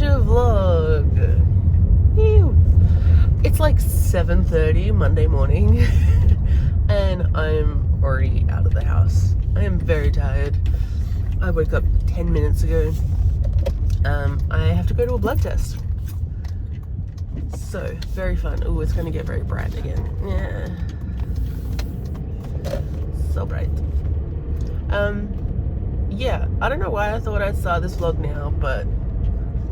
Cliterature vlog. Ew. It's like 7:30 Monday morning and I'm already out of the house. I am very tired. I woke up 10 minutes ago. I have to go to a blood test. So, very fun. Oh, it's going to get very bright again. Yeah. So bright. Yeah, I don't know why I thought I'd start this vlog now, but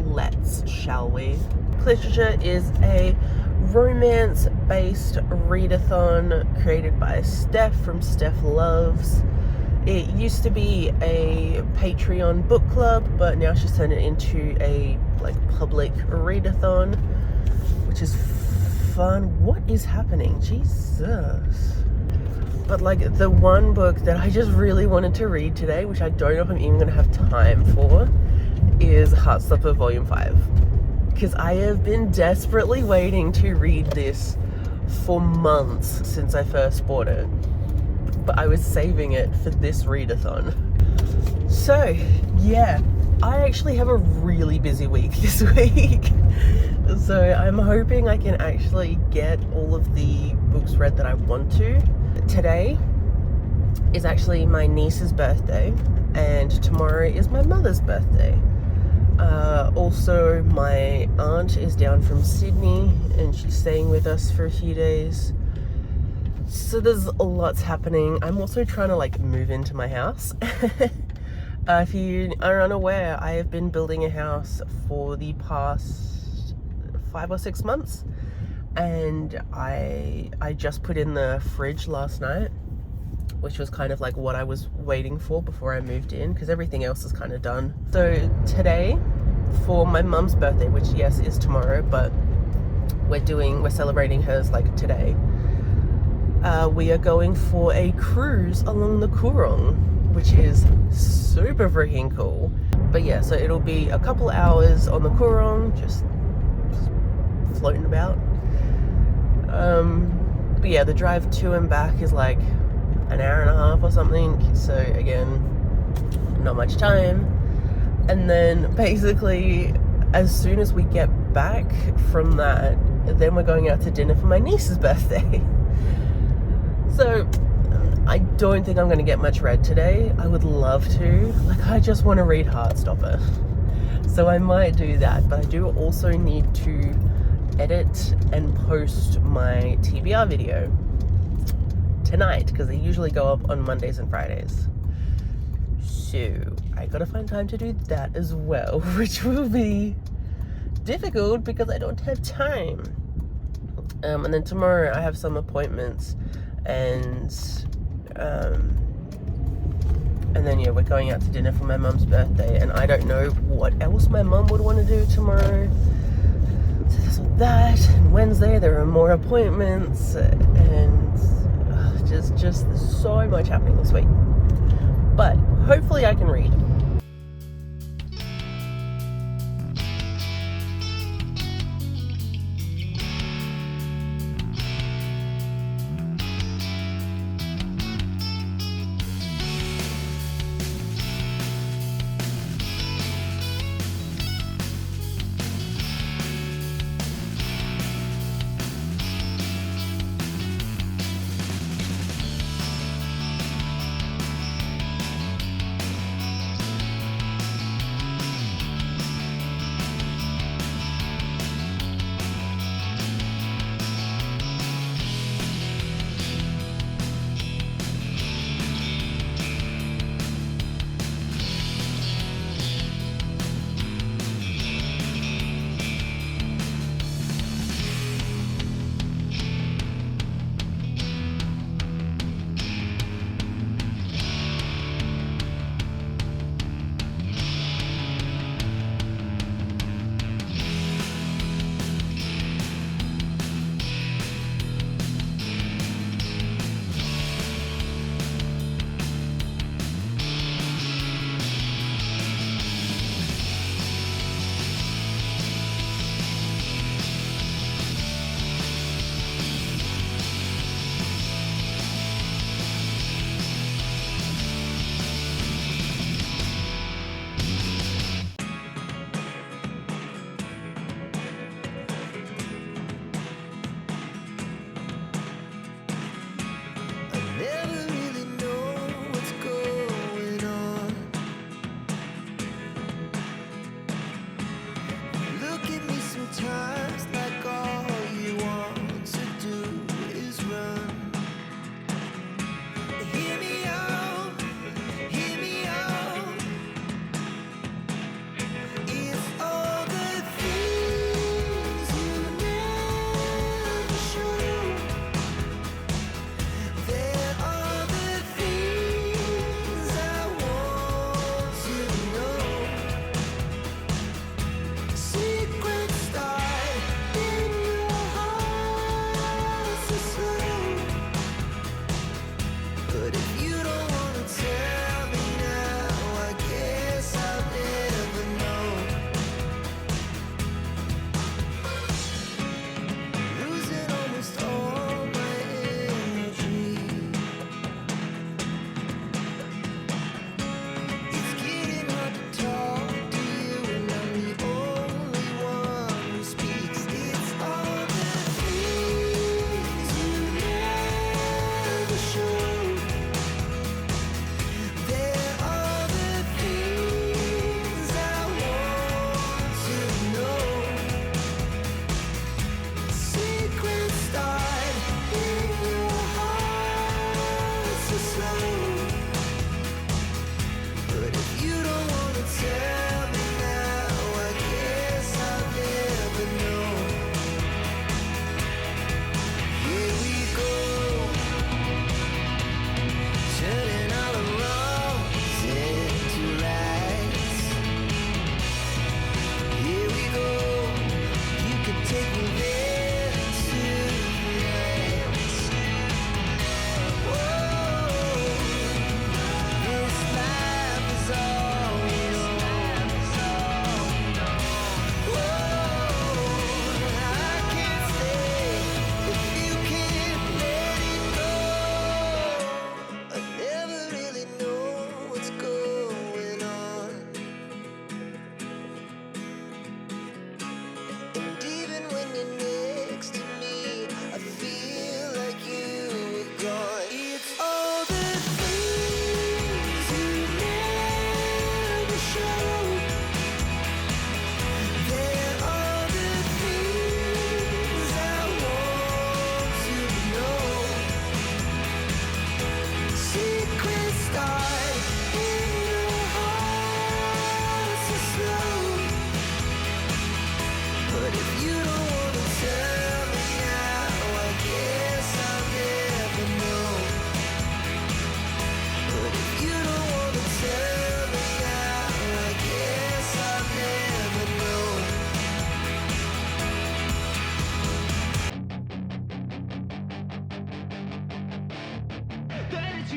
let's, shall we? Cliterature is a romance-based readathon created by Steph from Steph Loves. It used to be a Patreon book club, but now she's turned it into a public readathon, which is fun. What is happening? Jesus. But the one book that I just really wanted to read today, which I don't know if I'm even going to have time for, is Heartstopper Volume 5. Because I have been desperately waiting to read this for months since I first bought it. But I was saving it for this readathon. So, yeah, I actually have a really busy week this week. So I'm hoping I can actually get all of the books read that I want to. Today is actually my niece's birthday, and tomorrow is my mother's birthday. Also, my aunt is down from Sydney, and she's staying with us for a few days. So there's a lot's happening. I'm also trying to move into my house. If you are unaware, I have been building a house for the past 5 or 6 months. And I just put in the fridge last night, which was kind of what I was waiting for before I moved in, because everything else is kind of done. So today, for my mum's birthday, which yes is tomorrow, but we're celebrating hers today. We are going for a cruise along the Coorong, which is super freaking cool. But yeah, so it'll be a couple hours on the Coorong, just floating about. But yeah, the drive to and back is an hour and a half or something, so again, not much time. And then basically, as soon as we get back from that, then we're going out to dinner for my niece's birthday. So I don't think I'm going to get much read today. I would love to. I just want to read Heartstopper, so I might do that. But I do also need to edit and post my TBR video tonight, because they usually go up on Mondays and Fridays. So I gotta find time to do that as well, which will be difficult because I don't have time. And then tomorrow I have some appointments, and then yeah, we're going out to dinner for my mum's birthday, and I don't know what else my mum would want to do tomorrow. So there's all that, and Wednesday there are more appointments, and just there's so much happening this week. But hopefully I can read.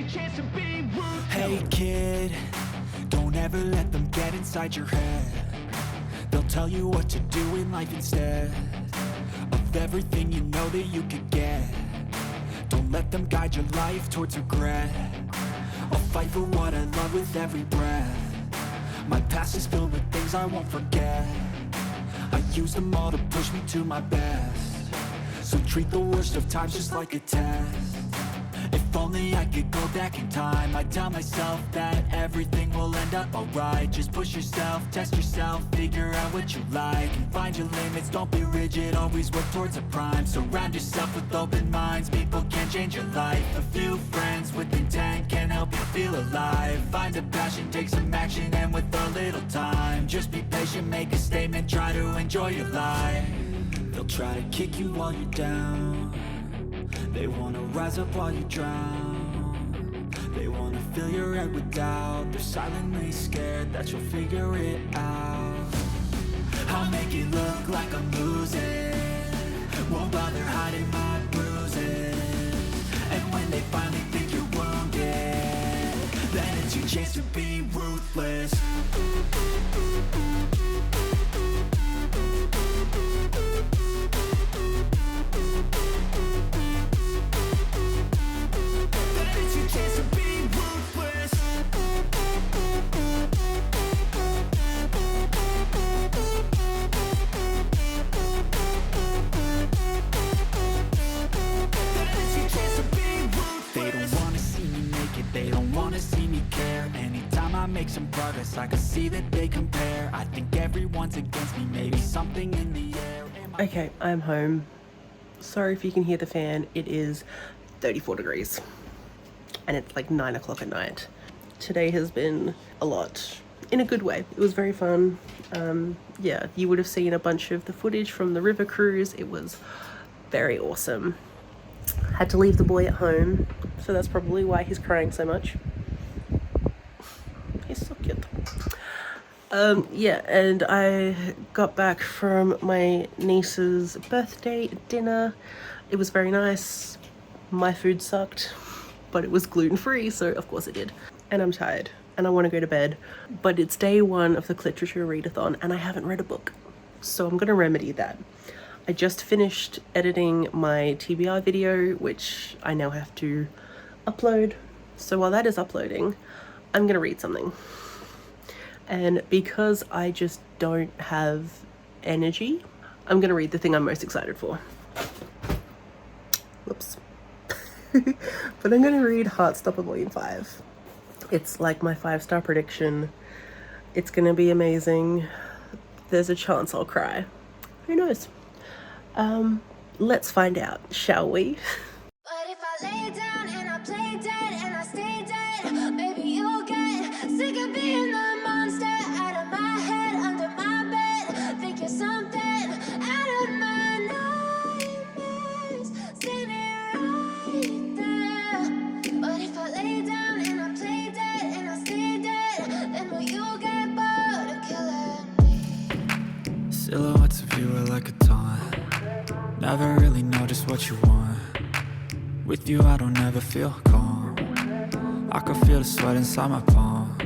Hey kid, don't ever let them get inside your head. They'll tell you what to do in life instead of everything you know that you could get. Don't let them guide your life towards regret. I'll fight for what I love with every breath. My past is filled with things I won't forget. I use them all to push me to my best. So treat the worst of times just like a test. If only I could go back in time, I'd tell myself that everything will end up alright. Just push yourself, test yourself, figure out what you like, and find your limits, don't be rigid, always work towards a prime. Surround yourself with open minds, people can change your life. A few friends with intent can help you feel alive. Find a passion, take some action, and with a little time, just be patient, make a statement, try to enjoy your life. They'll try to kick you while you're down. They wanna rise up while you drown. They wanna fill your head with doubt. They're silently scared that you'll figure it out. I'll make it look like I'm losing, won't bother hiding my bruises. And when they finally think you're wounded, then it's your chance to be ruthless. Make some progress, I can see that they compare. I think everyone's against me, maybe something in the air. Okay, I'm home. Sorry if you can hear the fan. It is 34 degrees and it's like 9 o'clock at night. Today has been a lot, in a good way. It was very fun. Yeah, you would have seen a bunch of the footage from the river cruise. It was very awesome. Had to leave the boy at home, so that's probably why he's crying so much. He's so cute. Yeah, and I got back from my niece's birthday dinner. It was very nice. My food sucked, but it was gluten-free, so of course it did. And I'm tired, and I want to go to bed. But it's day one of the Cliterature Readathon, and I haven't read a book. So I'm going to remedy that. I just finished editing my TBR video, which I now have to upload. So while that is uploading, I'm gonna read something. And because I just don't have energy, I'm gonna read the thing I'm most excited for. Whoops. But I'm gonna read Heartstopper Volume 5. It's like my 5-star prediction. It's gonna be amazing. There's a chance I'll cry. Who knows? Let's find out, shall we? But if I lay down and I play dead and I stay dead, maybe you'll get sick of being the monster out of my head, under my bed. Think you're something out of my nightmares, standing right there. But if I lay down and I play dead and I stay dead, then will you get bored of killing me? Silhouettes of you are like a taunt. Never really know just what you want. With you I don't ever feel calm. I can feel the sweat inside my palms.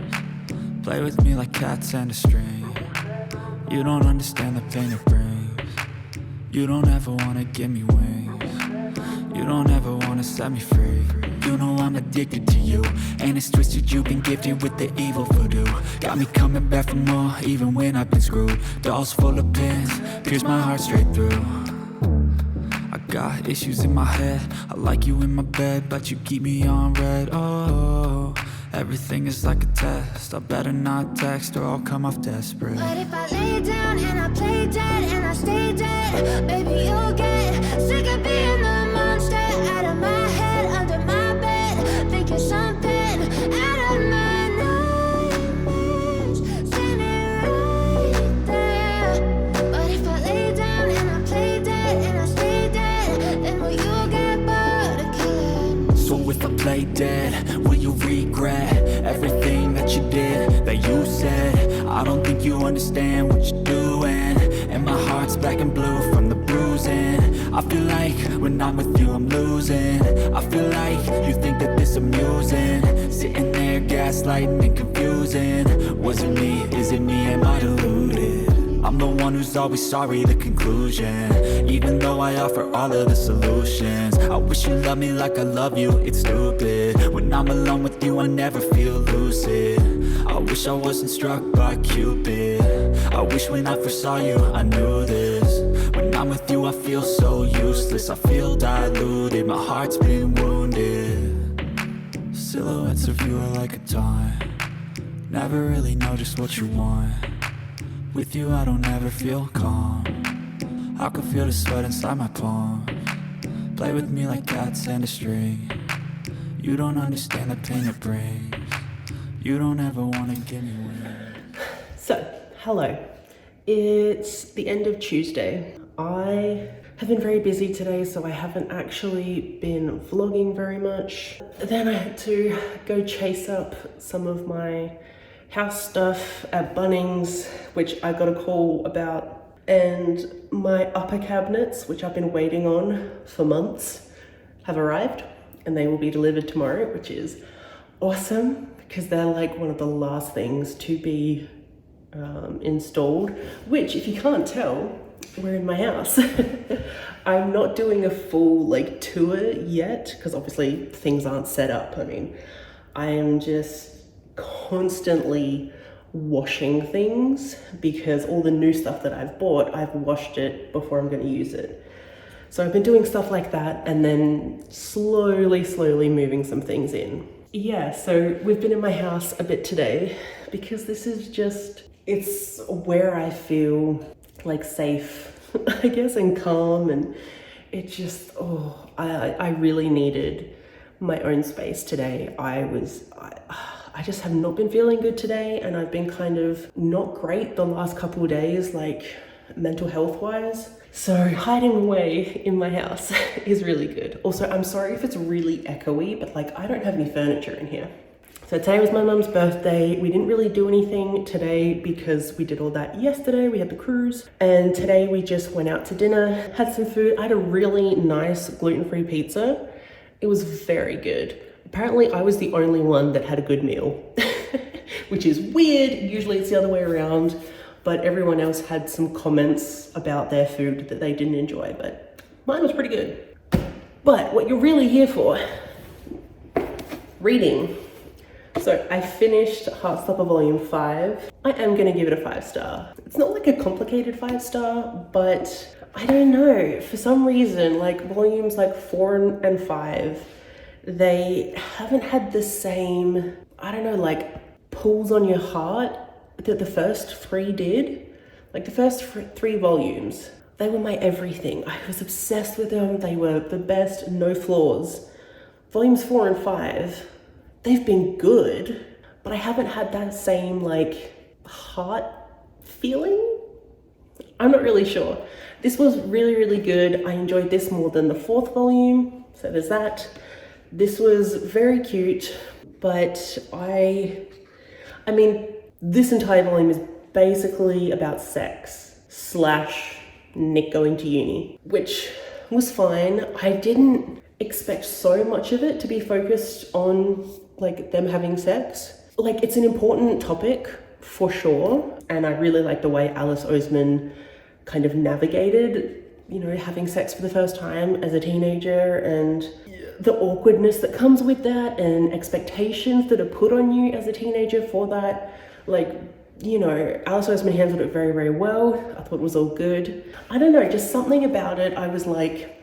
Play with me like cats and a string. You don't understand the pain it brings. You don't ever wanna give me wings. You don't ever wanna set me free. You know I'm addicted to you, and it's twisted, you've been gifted with the evil voodoo. Got me coming back for more, even when I've been screwed. Dolls full of pins, pierce my heart straight through. I got issues in my head, I like you in my bed, but you keep me on red. Oh, everything is like a test. I better not text or I'll come off desperate. But if I lay down and I play dead and I stay dead, maybe you'll get sick of being the monster out of my head, under my bed. Think you're something out of my nightmares, standing right there. But if I lay down and I play dead and I stay dead, then will you get bored of killing me? So if I play dead, will you regret everything that you did, that you said? I don't think you understand what you're doing, and my heart's black and blue from the bruising. I feel like when I'm with you I'm losing. I feel like you think that this amusing. gaslighting and confusing. Was it me? Is it me? Am I deluded? I'm the one who's always sorry, the conclusion. Even though I offer all of the solutions, I wish you loved me like I love you, it's stupid. When I'm alone with you, I never feel lucid. I wish I wasn't struck by Cupid. I wish when I first saw you, I knew this. When I'm with you, I feel so useless. I feel diluted, my heart's been wounded. Silhouettes of you are like a taunt. Never really know just what you want. With you I don't ever feel calm. I can feel the sweat inside my palm. Play with me like cats and a string. You don't understand the pain it brings. You don't ever want to give me wings. So, hello. It's the end of Tuesday. I have been very busy today, so I haven't actually been vlogging very much. Then I had to go chase up some of my house stuff at Bunnings, which I got a call about, and my upper cabinets, which I've been waiting on for months, have arrived, and they will be delivered tomorrow, which is awesome because they're like one of the last things to be installed, which, if you can't tell, we're in my house. I'm not doing a full like tour yet because obviously things aren't set up. I mean, I am just constantly washing things because all the new stuff that I've bought, I've washed it before I'm going to use it. So I've been doing stuff like that and then slowly moving some things in. Yeah, so we've been in my house a bit today because this is just, it's where I feel like safe, I guess, and calm, and it just, I really needed my own space today. I just have not been feeling good today, and I've been kind of not great the last couple of days, like mental health wise. So hiding away in my house is really good. Also, I'm sorry if it's really echoey, but like I don't have any furniture in here. So today was my mum's birthday. We didn't really do anything today because we did all that yesterday. We had the cruise, and today we just went out to dinner, had some food. I had a really nice gluten-free pizza. It was very good. Apparently I was the only one that had a good meal, which is weird. Usually it's the other way around, but everyone else had some comments about their food that they didn't enjoy, but mine was pretty good. But what you're really here for, reading. So I finished Heartstopper Volume 5. I am gonna give it a 5-star. It's not like a complicated 5-star, but I don't know, for some reason, like volumes like 4 and 5, they haven't had the same, I don't know, like pulls on your heart that the first 3 did. Like the first 3 volumes, they were my everything. I was obsessed with them. They were the best, no flaws. Volumes 4 and 5, they've been good, but I haven't had that same like heart feeling. I'm not really sure. This was really good. I enjoyed this more than the 4th volume, so there's that. This was very cute, but I mean, this entire volume is basically about sex / Nick going to uni, which was fine. I didn't expect so much of it to be focused on like them having sex. Like, it's an important topic for sure, and I really like the way Alice Oseman kind of navigated, you know, having sex for the first time as a teenager, and the awkwardness that comes with that, and expectations that are put on you as a teenager for that. Like, you know, Alice Oseman handled it very well. I thought it was all good. I don't know, just something about it, I was like,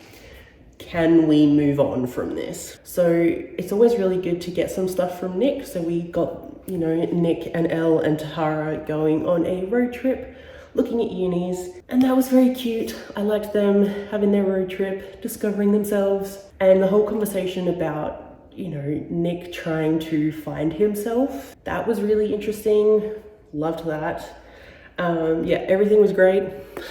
can we move on from this? So it's always really good to get some stuff from Nick. So we got, you know, Nick and Elle and Tahara going on a road trip, looking at unis, and that was very cute. I liked them having their road trip, discovering themselves, and the whole conversation about, you know, Nick trying to find himself. That was really interesting. Loved that. Yeah, everything was great.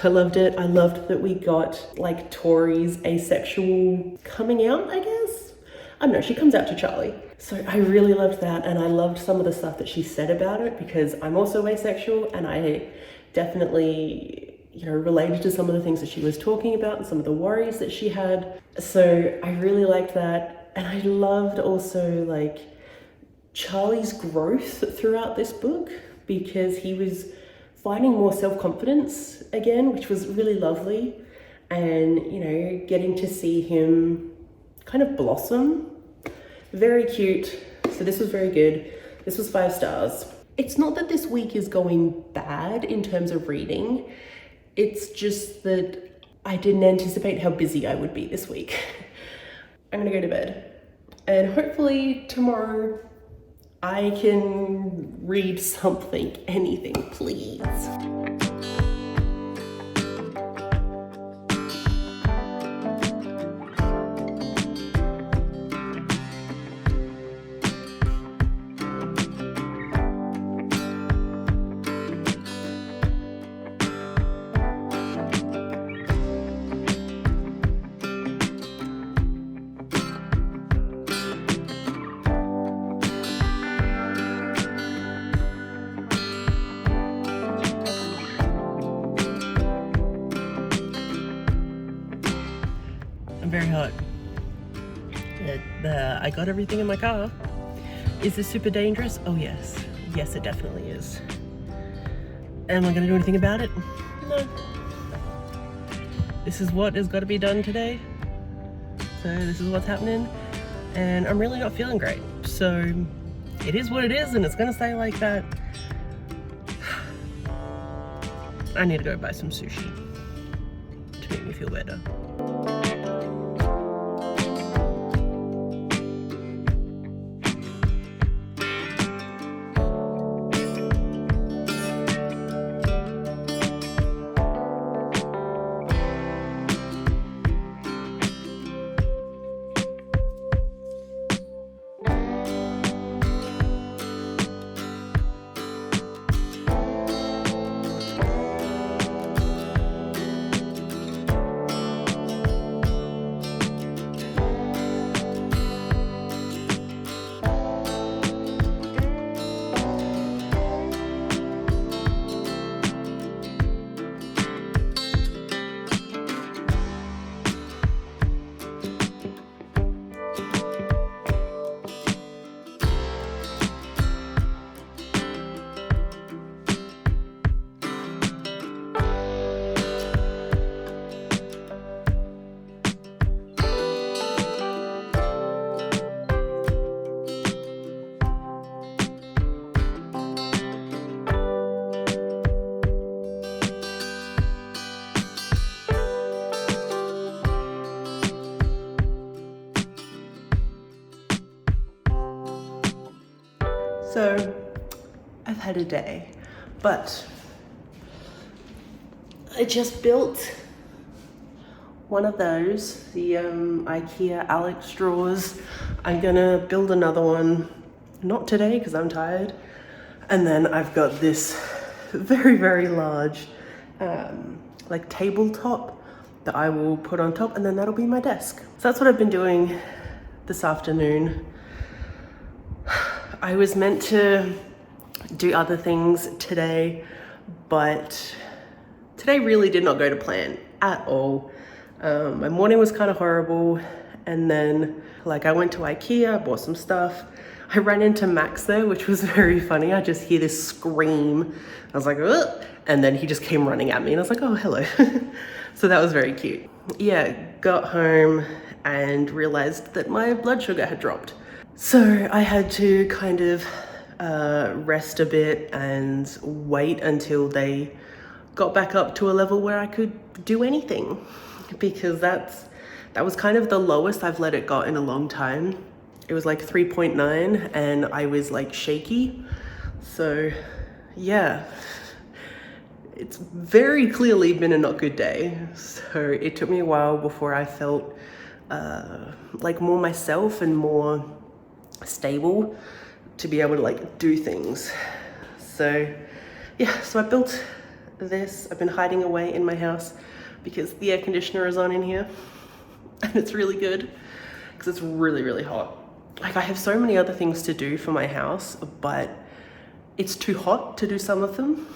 I loved it. I loved that we got like Tori's asexual coming out, I guess. I don't know, she comes out to Charlie. So I really loved that, and I loved some of the stuff that she said about it, because I'm also asexual, and I definitely, you know, related to some of the things that she was talking about and some of the worries that she had. So I really liked that. And I loved also like Charlie's growth throughout this book, because he was finding more self-confidence again, which was really lovely. And, you know, getting to see him kind of blossom. Very cute. So this was very good. This was 5 stars. It's not that this week is going bad in terms of reading. It's just that I didn't anticipate how busy I would be this week. I'm gonna go to bed. And hopefully tomorrow I can read something, anything, please. I'm very hot. I got everything in my car. Is this super dangerous? Oh yes. Yes, it definitely is. Am I gonna do anything about it? No. This is what has got to be done today. So this is what's happening. And I'm really not feeling great. So it is what it is, and it's gonna stay like that. I need to go buy some sushi to make me feel better. So I've had a day, but I just built one of those, the IKEA Alex drawers. I'm gonna build another one, not today because I'm tired. And then I've got this very, very large like tabletop that I will put on top, and then that'll be my desk. So that's what I've been doing this afternoon. I was meant to do other things today, but today really did not go to plan at all. My morning was kind of horrible, and then like I went to IKEA, bought some stuff. I ran into Max there, which was very funny. I just hear this scream. I was like, ugh, and then he just came running at me, and I was like, oh, hello. So that was very cute. Yeah, got home and realized that my blood sugar had dropped. So I had to kind of rest a bit and wait until they got back up to a level where I could do anything, because that was kind of the lowest I've let it go in a long time. It was like 3.9 and I was like shaky. So yeah, it's very clearly been a not good day. So it took me a while before I felt like more myself and more stable to be able to like do things. So yeah, so I built this. I've been hiding away in my house because the air conditioner is on in here, and it's really good because it's really, really hot. Like I have so many other things to do for my house, but it's too hot to do some of them.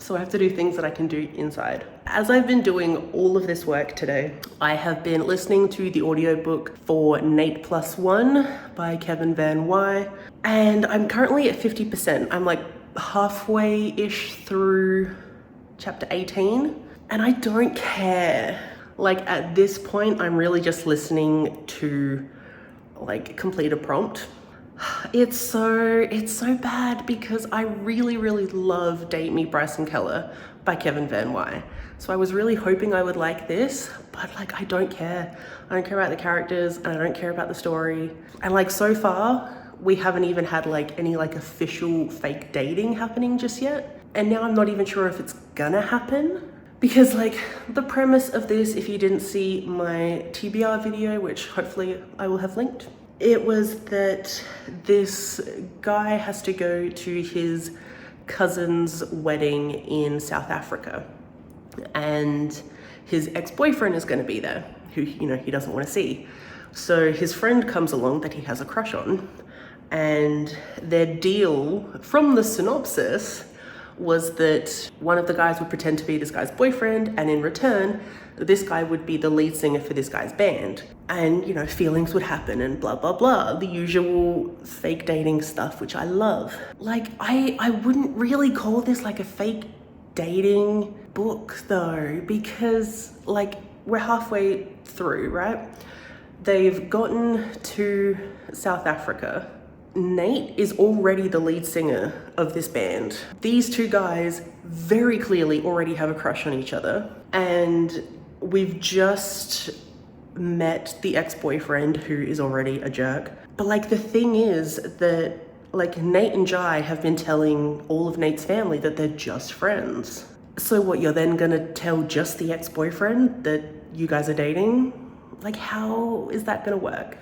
so I have to do things that I can do inside. As I've been doing all of this work today, I have been listening to the audiobook for Nate Plus One by Kevin Van Wy, and I'm currently at 50%. I'm like halfway-ish through chapter 18, and I don't care. Like at this point, I'm really just listening to like complete a prompt. It's so bad because I really love Date Me Bryson Keller by Kevin Van Wy. So I was really hoping I would like this, but like I don't care. I don't care about the characters and I don't care about the story. And like so far, we haven't even had like any like official fake dating happening just yet. And now I'm not even sure if it's gonna happen. Because like the premise of this, if you didn't see my TBR video, which hopefully I will have linked, it was that this guy has to go to his cousin's wedding in South Africa, and his ex-boyfriend is going to be there, who, you know, he doesn't want to see. So his friend comes along that he has a crush on, and their deal from the synopsis was that one of the guys would pretend to be this guy's boyfriend, and in return, this guy would be the lead singer for this guy's band. And, you know, feelings would happen and blah, blah, blah. The usual fake dating stuff, which I love. Like, I wouldn't really call this like a fake dating book though, because like we're halfway through, right? They've gotten to South Africa. Nate is already the lead singer of this band. These two guys very clearly already have a crush on each other. And we've just met the ex-boyfriend who is already a jerk. But like the thing is that like Nate and Jai have been telling all of Nate's family that they're just friends. So what, you're then gonna tell just the ex-boyfriend that you guys are dating? Like how is that gonna work?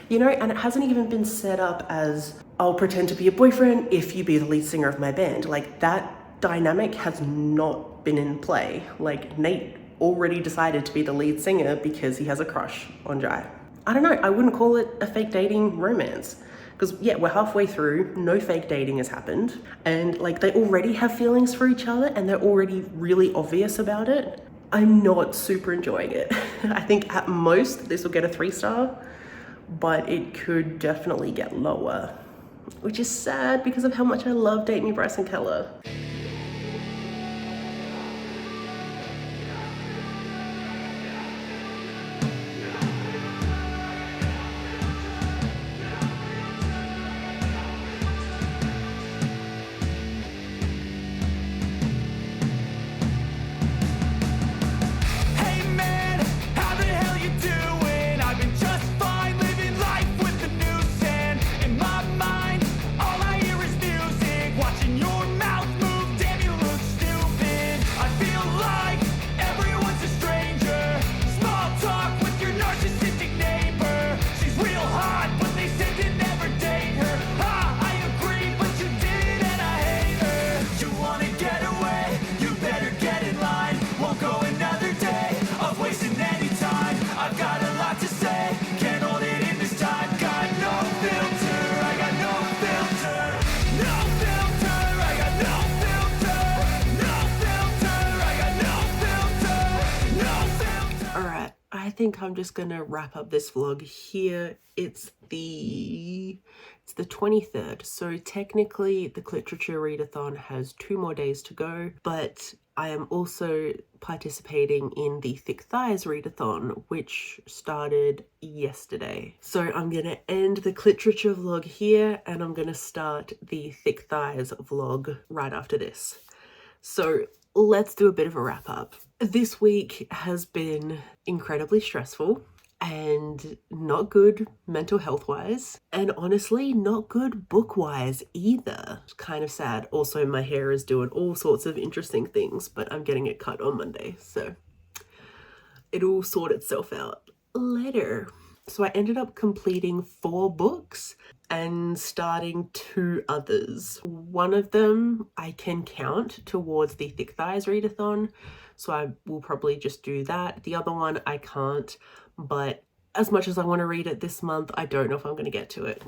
You know, and it hasn't even been set up as, I'll pretend to be your boyfriend if you be the lead singer of my band. Like that dynamic has not been in play. Like Nate already decided to be the lead singer because he has a crush on Jai. I don't know, I wouldn't call it a fake dating romance. Because yeah, we're halfway through, no fake dating has happened. And like they already have feelings for each other and they're already really obvious about it. I'm not super enjoying it. I think at most this will get a 3-star. But it could definitely get lower, which is sad because of how much I love Date Me Bryson Keller. I think I'm just gonna wrap up this vlog here. It's the 23rd, so technically the Cliterature Readathon has 2 more days to go, but I am also participating in the Thick Thighs Readathon, which started yesterday. So I'm gonna end the Cliterature vlog here and I'm gonna start the Thick Thighs vlog right after this. So let's do a bit of a wrap up. This week has been incredibly stressful and not good mental health wise, and honestly not good book wise either. It's kind of sad. Also, my hair is doing all sorts of interesting things, but I'm getting it cut on Monday, so it'll sort itself out later. So I ended up completing 4 books and starting 2 others. One of them I can count towards the Thick Thighs Readathon, so I will probably just do that. The other one I can't, but as much as I want to read it this month, I don't know if I'm going to get to it.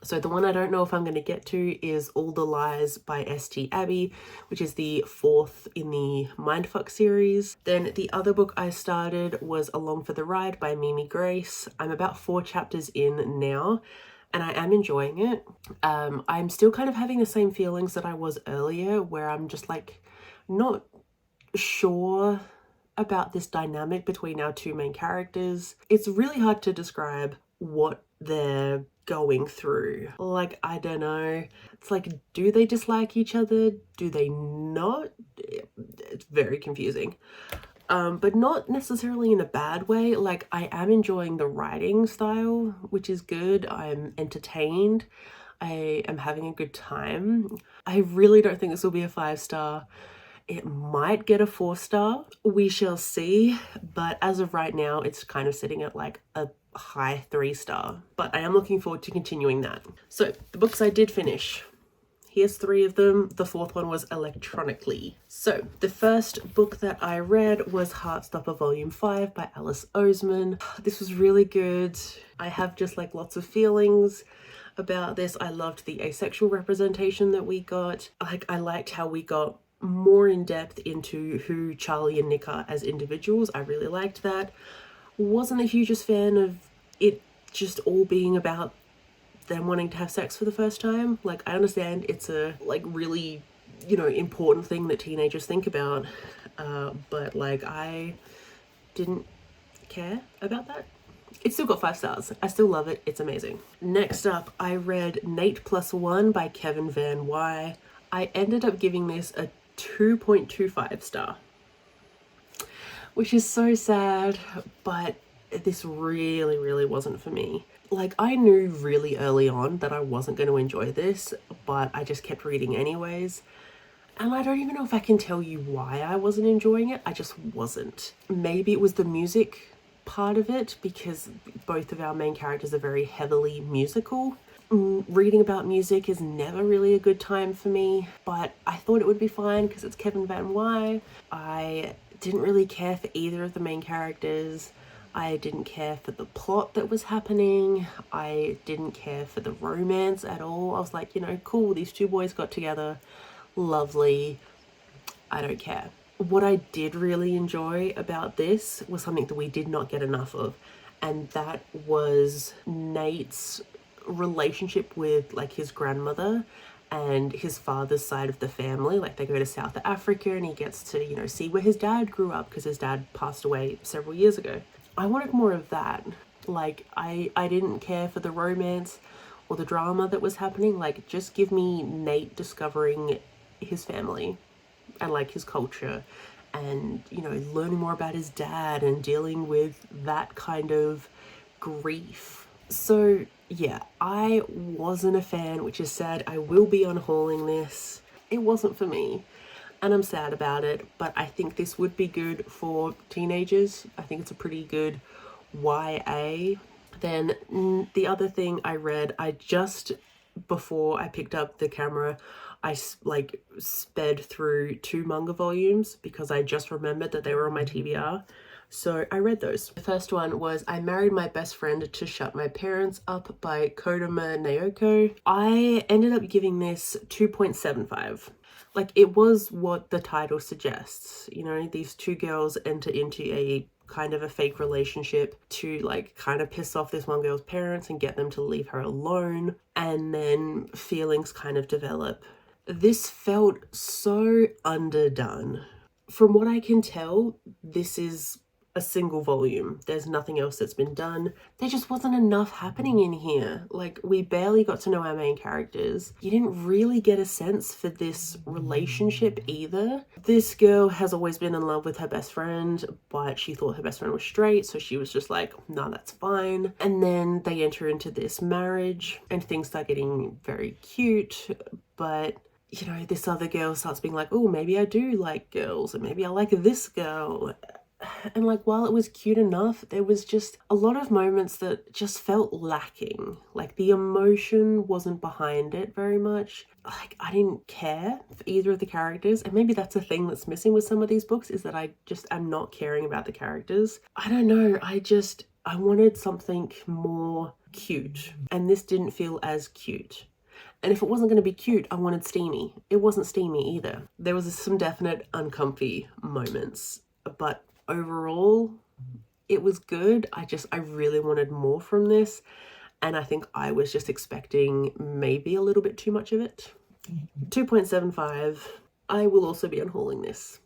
So the one I don't know if I'm going to get to is All the Lies by S.T. Abbey, which is the 4th in the Mindfuck series. Then the other book I started was Along for the Ride by Mimi Grace. I'm about 4 chapters in now, and I am enjoying it. I'm still kind of having the same feelings that I was earlier, where I'm just like not sure about this dynamic between our 2 main characters. It's really hard to describe what they're going through. Like, I don't know. It's like, do they dislike each other? Do they not? It's very confusing. But not necessarily in a bad way. Like, I am enjoying the writing style, which is good. I'm entertained. I am having a good time. I really don't think this will be a 5-star. It might get a 4-star. We shall see. But as of right now, it's kind of sitting at like a high 3-star. But I am looking forward to continuing that. So the books I did finish. Here's 3 of them. The 4th one was electronically. So the first book that I read was Heartstopper Volume 5 by Alice Oseman. This was really good. I have just like lots of feelings about this. I loved the asexual representation that we got. Like, I liked how we got more in depth into who Charlie and Nick are as individuals. I really liked that. Wasn't the hugest fan of it just all being about them wanting to have sex for the first time. Like, I understand it's a like really, you know, important thing that teenagers think about, but like, I didn't care about that. It's still got 5 stars. I still love it. It's amazing. Next up, I read Nate Plus One by Kevin Van Wy. I ended up giving this a 2.25 star, which is so sad, but this really wasn't for me. Like, I knew really early on that I wasn't going to enjoy this, but I just kept reading anyways. And I don't even know if I can tell you why I wasn't enjoying it. I just wasn't. Maybe it was the music part of it, because both of our main characters are very heavily musical. Reading about music is never really a good time for me, but I thought it would be fine because it's Kevin Van Wy. I didn't really care for either of the main characters. I didn't care for the plot that was happening. I didn't care for the romance at all. I was like, you know, cool, these 2 boys got together. Lovely. I don't care. What I did really enjoy about this was something that we did not get enough of, and that was Nate's relationship with like his grandmother and his father's side of the family. Like, they go to South Africa and he gets to, you know, see where his dad grew up, because his dad passed away several years ago. I wanted more of that. Like, I didn't care for the romance or the drama that was happening. Like, just give me Nate discovering his family and like his culture, and, you know, learning more about his dad and dealing with that kind of grief. So yeah, I wasn't a fan, which is sad. I will be unhauling this. It wasn't for me, and I'm sad about it, but I think this would be good for teenagers. I think it's a pretty good YA. Then the other thing I read, I just, before I picked up the camera, I like sped through 2 manga volumes because I just remembered that they were on my TBR. So I read those. The first one was I Married My Best Friend to Shut My Parents Up by Kodama Naoko. I ended up giving this 2.75. Like, it was what the title suggests. You know, these 2 girls enter into a kind of a fake relationship to like kind of piss off this one girl's parents and get them to leave her alone, and then feelings kind of develop. This felt so underdone. From what I can tell, this is a single volume. There's nothing else that's been done. There just wasn't enough happening in here. Like, we barely got to know our main characters. You didn't really get a sense for this relationship either. This girl has always been in love with her best friend, but she thought her best friend was straight, so she was just like, nah, that's fine. And then they enter into this marriage and things start getting very cute, but you know, this other girl starts being like, oh, maybe I do like girls, and maybe I like this girl. And like, while it was cute enough, there was just a lot of moments that just felt lacking. Like, the emotion wasn't behind it very much. Like, I didn't care for either of the characters, and maybe that's a thing that's missing with some of these books, is that I just am not caring about the characters. I don't know, I wanted something more cute, and this didn't feel as cute. And if it wasn't going to be cute, I wanted steamy. It wasn't steamy either. There was some definite uncomfy moments, but overall, it was good. I really wanted more from this, and I think I was just expecting maybe a little bit too much of it. 2.75. I will also be unhauling this.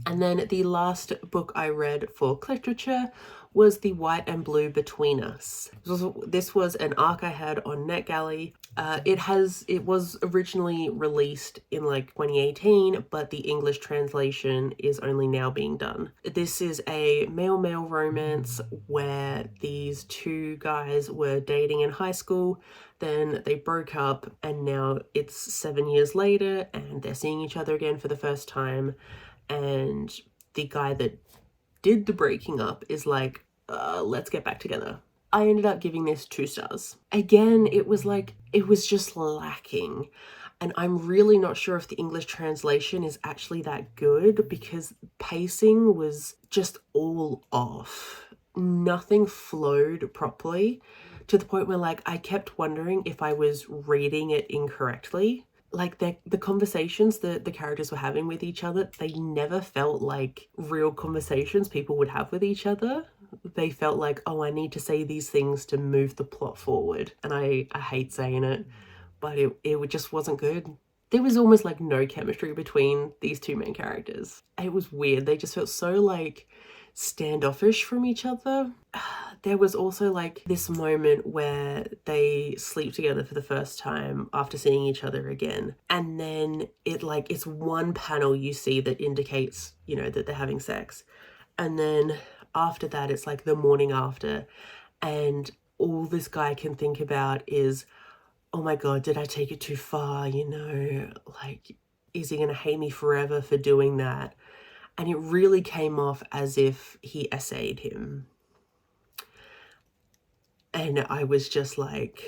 And then the last book I read for Cliterature was The White and Blue Between Us. This was an arc I had on NetGalley. It was originally released in like 2018, but the English translation is only now being done. This is a male-male romance where these two guys were dating in high school, then they broke up, and now it's 7 years later and they're seeing each other again for the first time. And the guy that did the breaking up is like, let's get back together. I ended up giving this 2 stars. Again, it was just lacking. And I'm really not sure if the English translation is actually that good, because pacing was just all off. Nothing flowed properly, to the point where like I kept wondering if I was reading it incorrectly. Like the conversations that the characters were having with each other, they never felt like real conversations people would have with each other. They felt like, oh, I need to say these things to move the plot forward. And I hate saying it, but it just wasn't good. There was almost like no chemistry between these two main characters. It was weird. They just felt so like standoffish from each other. There was also like this moment where they sleep together for the first time after seeing each other again, and then it's one panel you see that indicates, you know, that they're having sex, and then after that it's like the morning after, and all this guy can think about is, oh my god, did I take it too far? You know, like, is he gonna hate me forever for doing that? And it really came off as if he essayed him. And I was just like,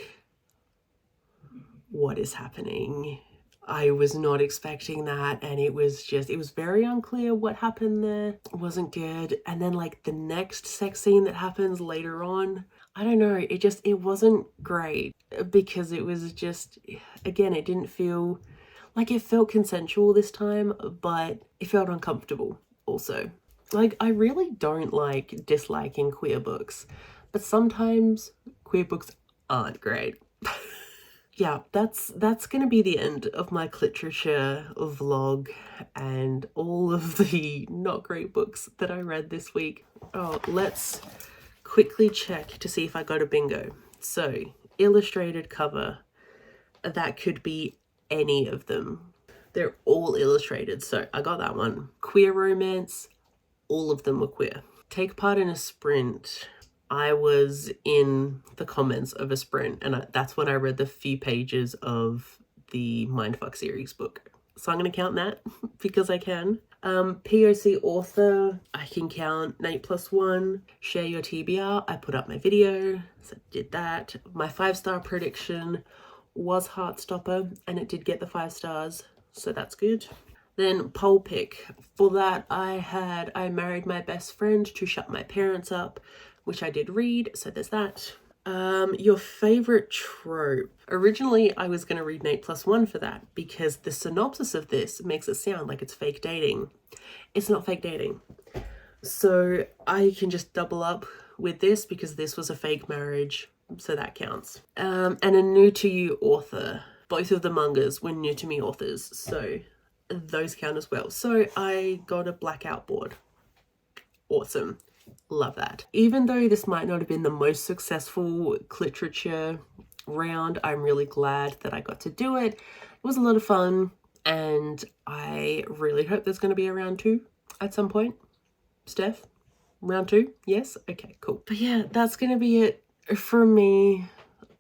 what is happening? I was not expecting that, and it was very unclear what happened there. It wasn't good. And then like the next sex scene that happens later on, I don't know, it wasn't great, because it was just, again, it didn't feel like, it felt consensual this time, but it felt uncomfortable also. Like, I really don't like disliking queer books, but sometimes queer books aren't great. Yeah, that's gonna be the end of my Cliterature vlog and all of the not great books that I read this week. Oh, let's quickly check to see if I got a bingo. So, illustrated cover. That could be any of them. They're all illustrated, so I got that one. Queer romance, all of them were queer. Take part in a sprint. I was in the comments of a sprint, and that's when I read the few pages of the Mindfuck series book. So I'm going to count that because I can. POC author, I can count Nate +1. Share your TBR, I put up my video, so I did that. My 5-star prediction was Heartstopper, and it did get the 5 stars, so that's good. Then poll pick. For that, I married my best friend to shut my parents up, which I did read, so there's that. Your favorite trope. Originally, I was going to read Nate +1 for that, because the synopsis of this makes it sound like it's fake dating. It's not fake dating. So I can just double up with this, because this was a fake marriage, so that counts. And a new to you author. Both of the mangas were new to me authors, so those count as well. So I got a blackout board. Awesome. Love that. Even though this might not have been the most successful Cliterature round, I'm really glad that I got to do it. It was a lot of fun, and I really hope there's going to be a round 2 at some point. Steph, round 2? Yes? Okay, cool. But yeah, that's going to be it for me.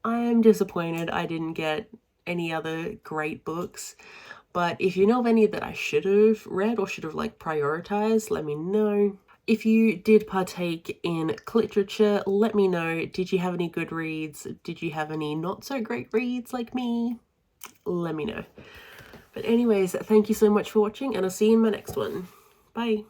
I'm disappointed I didn't get any other great books, but if you know of any that I should have read or should have like prioritized, let me know. If you did partake in Cliterature, let me know. Did you have any good reads? Did you have any not so great reads like me? Let me know. But anyways, thank you so much for watching, and I'll see you in my next one. Bye.